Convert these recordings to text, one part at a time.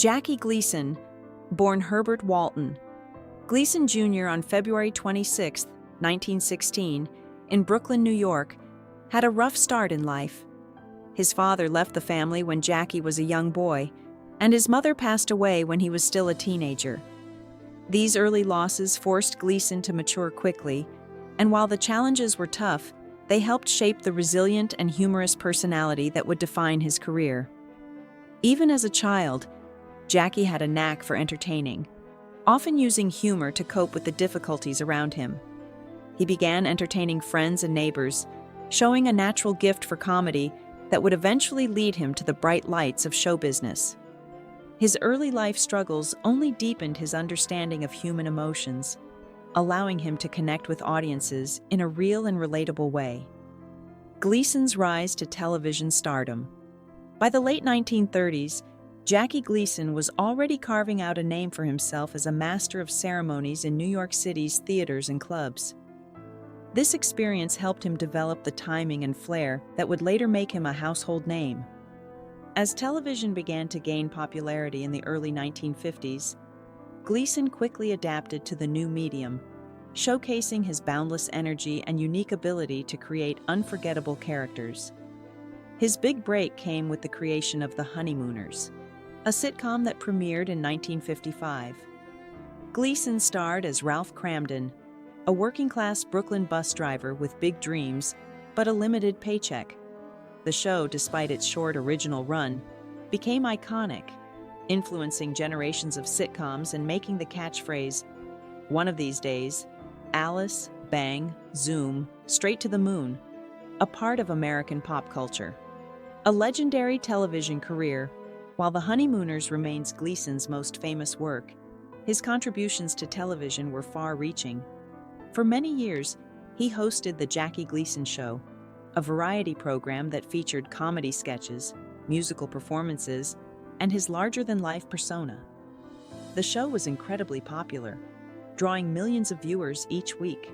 Jackie Gleason, born Herbert Walton. Gleason Jr. on February 26, 1916, in Brooklyn, New York, had a rough start in life. His father left the family when Jackie was a young boy, and his mother passed away when he was still a teenager. These early losses forced Gleason to mature quickly, and while the challenges were tough, they helped shape the resilient and humorous personality that would define his career. Even as a child, Jackie had a knack for entertaining, often using humor to cope with the difficulties around him. He began entertaining friends and neighbors, showing a natural gift for comedy that would eventually lead him to the bright lights of show business. His early life struggles only deepened his understanding of human emotions, allowing him to connect with audiences in a real and relatable way. Gleason's rise to television stardom. By the late 1930s, Jackie Gleason was already carving out a name for himself as a master of ceremonies in New York City's theaters and clubs. This experience helped him develop the timing and flair that would later make him a household name. As television began to gain popularity in the early 1950s, Gleason quickly adapted to the new medium, showcasing his boundless energy and unique ability to create unforgettable characters. His big break came with the creation of The Honeymooners, a sitcom that premiered in 1955. Gleason starred as Ralph Cramden, a working-class Brooklyn bus driver with big dreams but a limited paycheck. The show, despite its short original run, became iconic, influencing generations of sitcoms and making the catchphrase, "One of these days, Alice, bang, zoom, straight to the moon," a part of American pop culture. A legendary television career, while The Honeymooners remains Gleason's most famous work, his contributions to television were far-reaching. For many years, he hosted The Jackie Gleason Show, a variety program that featured comedy sketches, musical performances, and his larger-than-life persona. The show was incredibly popular, drawing millions of viewers each week.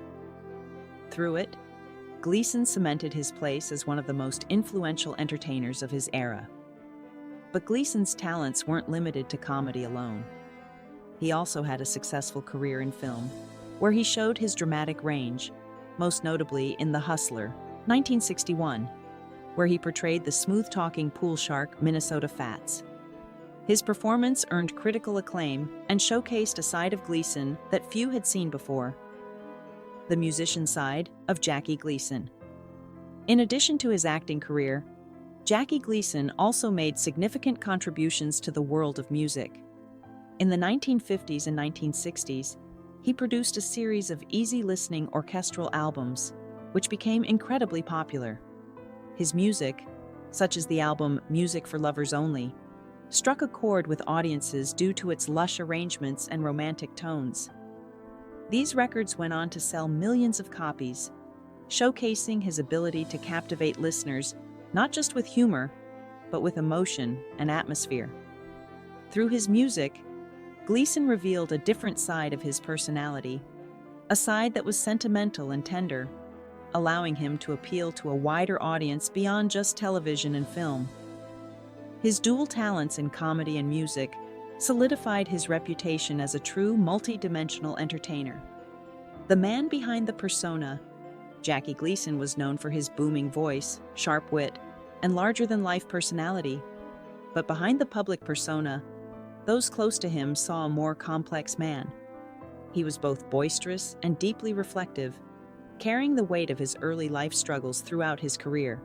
Through it, Gleason cemented his place as one of the most influential entertainers of his era. But Gleason's talents weren't limited to comedy alone. He also had a successful career in film, where he showed his dramatic range, most notably in The Hustler, 1961, where he portrayed the smooth-talking pool shark Minnesota Fats. His performance earned critical acclaim and showcased a side of Gleason that few had seen before: the musician side of Jackie Gleason. In addition to his acting career, Jackie Gleason also made significant contributions to the world of music. In the 1950s and 1960s, he produced a series of easy-listening orchestral albums, which became incredibly popular. His music, such as the album Music for Lovers Only, struck a chord with audiences due to its lush arrangements and romantic tones. These records went on to sell millions of copies, showcasing his ability to captivate listeners not just with humor, but with emotion and atmosphere. Through his music, Gleason revealed a different side of his personality, a side that was sentimental and tender, allowing him to appeal to a wider audience beyond just television and film. His dual talents in comedy and music solidified his reputation as a true multi-dimensional entertainer. The man behind the persona, Jackie Gleason, was known for his booming voice, sharp wit, and larger-than-life personality. But behind the public persona, those close to him saw a more complex man. He was both boisterous and deeply reflective, carrying the weight of his early life struggles throughout his career.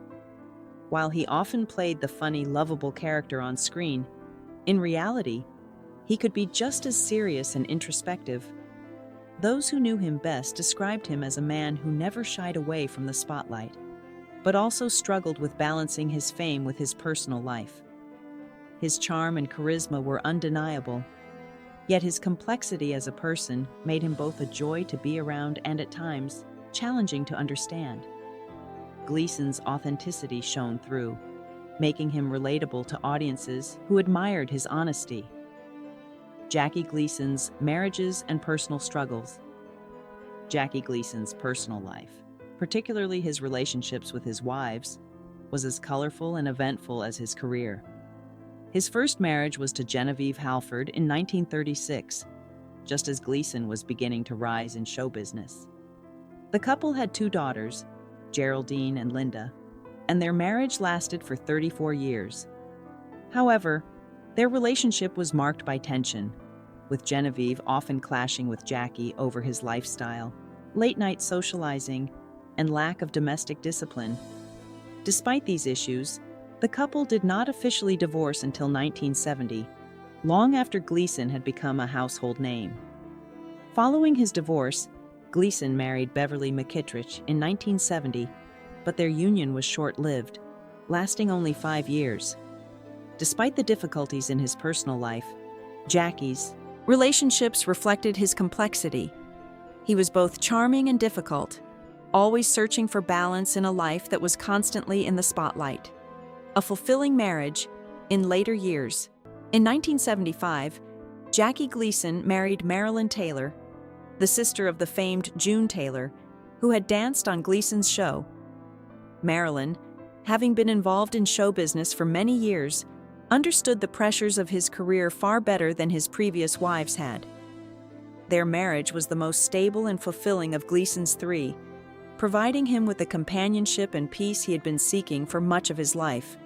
While he often played the funny, lovable character on screen, in reality, he could be just as serious and introspective. Those who knew him best described him as a man who never shied away from the spotlight, but also struggled with balancing his fame with his personal life. His charm and charisma were undeniable, yet his complexity as a person made him both a joy to be around and, at times, challenging to understand. Gleason's authenticity shone through, making him relatable to audiences who admired his honesty. Jackie Gleason's marriages and personal struggles. Jackie Gleason's personal life, particularly his relationships with his wives, was as colorful and eventful as his career. His first marriage was to Genevieve Halford in 1936, just as Gleason was beginning to rise in show business. The couple had 2 daughters, Geraldine and Linda, and their marriage lasted for 34 years. However, their relationship was marked by tension, with Genevieve often clashing with Jackie over his lifestyle, late-night socializing, and lack of domestic discipline. Despite these issues, the couple did not officially divorce until 1970, long after Gleason had become a household name. Following his divorce, Gleason married Beverly McKittrick in 1970, but their union was short-lived, lasting only 5 years. Despite the difficulties in his personal life, Jackie's relationships reflected his complexity. He was both charming and difficult, always searching for balance in a life that was constantly in the spotlight. A fulfilling marriage in later years. In 1975, Jackie Gleason married Marilyn Taylor, the sister of the famed June Taylor, who had danced on Gleason's show. Marilyn, having been involved in show business for many years, understood the pressures of his career far better than his previous wives had. Their marriage was the most stable and fulfilling of Gleason's 3, providing him with the companionship and peace he had been seeking for much of his life.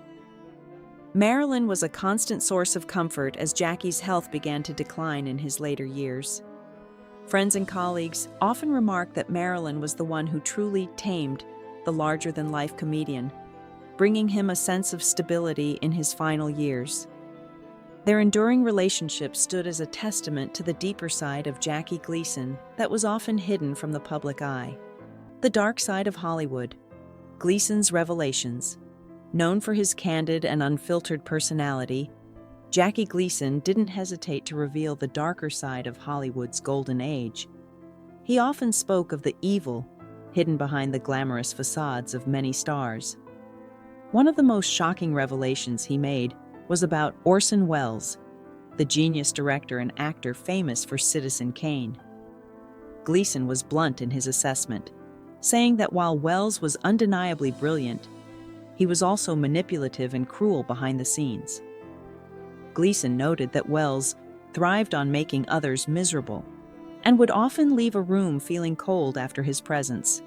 Marilyn was a constant source of comfort as Jackie's health began to decline in his later years. Friends and colleagues often remarked that Marilyn was the one who truly tamed the larger-than-life comedian, bringing him a sense of stability in his final years. Their enduring relationship stood as a testament to the deeper side of Jackie Gleason that was often hidden from the public eye. The dark side of Hollywood. Gleason's revelations. Known for his candid and unfiltered personality, Jackie Gleason didn't hesitate to reveal the darker side of Hollywood's golden age. He often spoke of the evil hidden behind the glamorous facades of many stars. One of the most shocking revelations he made was about Orson Welles, the genius director and actor famous for Citizen Kane. Gleason was blunt in his assessment, saying that while Welles was undeniably brilliant, he was also manipulative and cruel behind the scenes. Gleason noted that Welles thrived on making others miserable and would often leave a room feeling cold after his presence.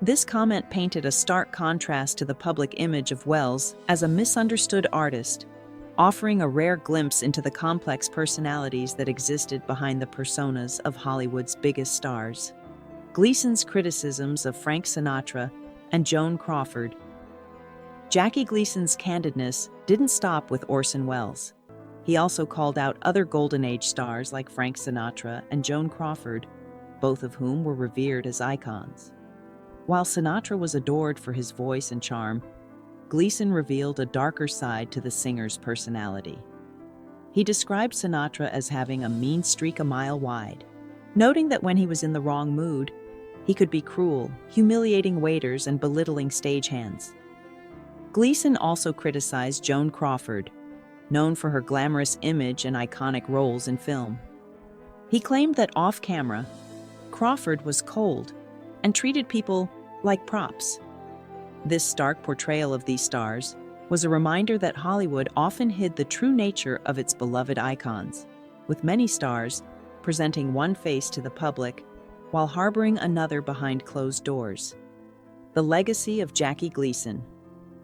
This comment painted a stark contrast to the public image of Welles as a misunderstood artist, offering a rare glimpse into the complex personalities that existed behind the personas of Hollywood's biggest stars. Gleason's criticisms of Frank Sinatra and Joan Crawford. Jackie Gleason's candidness didn't stop with Orson Welles. He also called out other Golden Age stars like Frank Sinatra and Joan Crawford, both of whom were revered as icons. While Sinatra was adored for his voice and charm, Gleason revealed a darker side to the singer's personality. He described Sinatra as having a mean streak a mile wide, noting that when he was in the wrong mood, he could be cruel, humiliating waiters and belittling stagehands. Gleason also criticized Joan Crawford, known for her glamorous image and iconic roles in film. He claimed that off-camera, Crawford was cold and treated people like props. This stark portrayal of these stars was a reminder that Hollywood often hid the true nature of its beloved icons, with many stars presenting one face to the public while harboring another behind closed doors. The legacy of Jackie Gleason.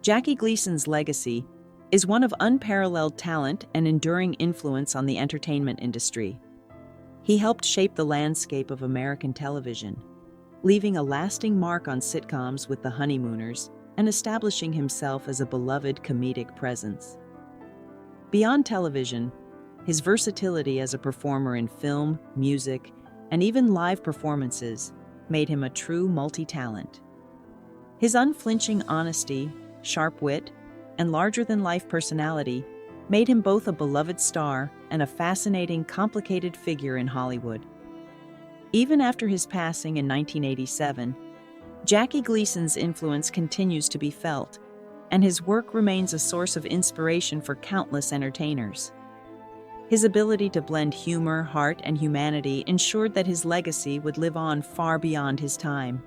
Jackie Gleason's legacy is one of unparalleled talent and enduring influence on the entertainment industry. He helped shape the landscape of American television, leaving a lasting mark on sitcoms with The Honeymooners and establishing himself as a beloved comedic presence. Beyond television, his versatility as a performer in film, music, and even live performances made him a true multi-talent. His unflinching honesty, sharp wit, and larger-than-life personality made him both a beloved star and a fascinating, complicated figure in Hollywood. Even after his passing in 1987, Jackie Gleason's influence continues to be felt, and his work remains a source of inspiration for countless entertainers. His ability to blend humor, heart, and humanity ensured that his legacy would live on far beyond his time.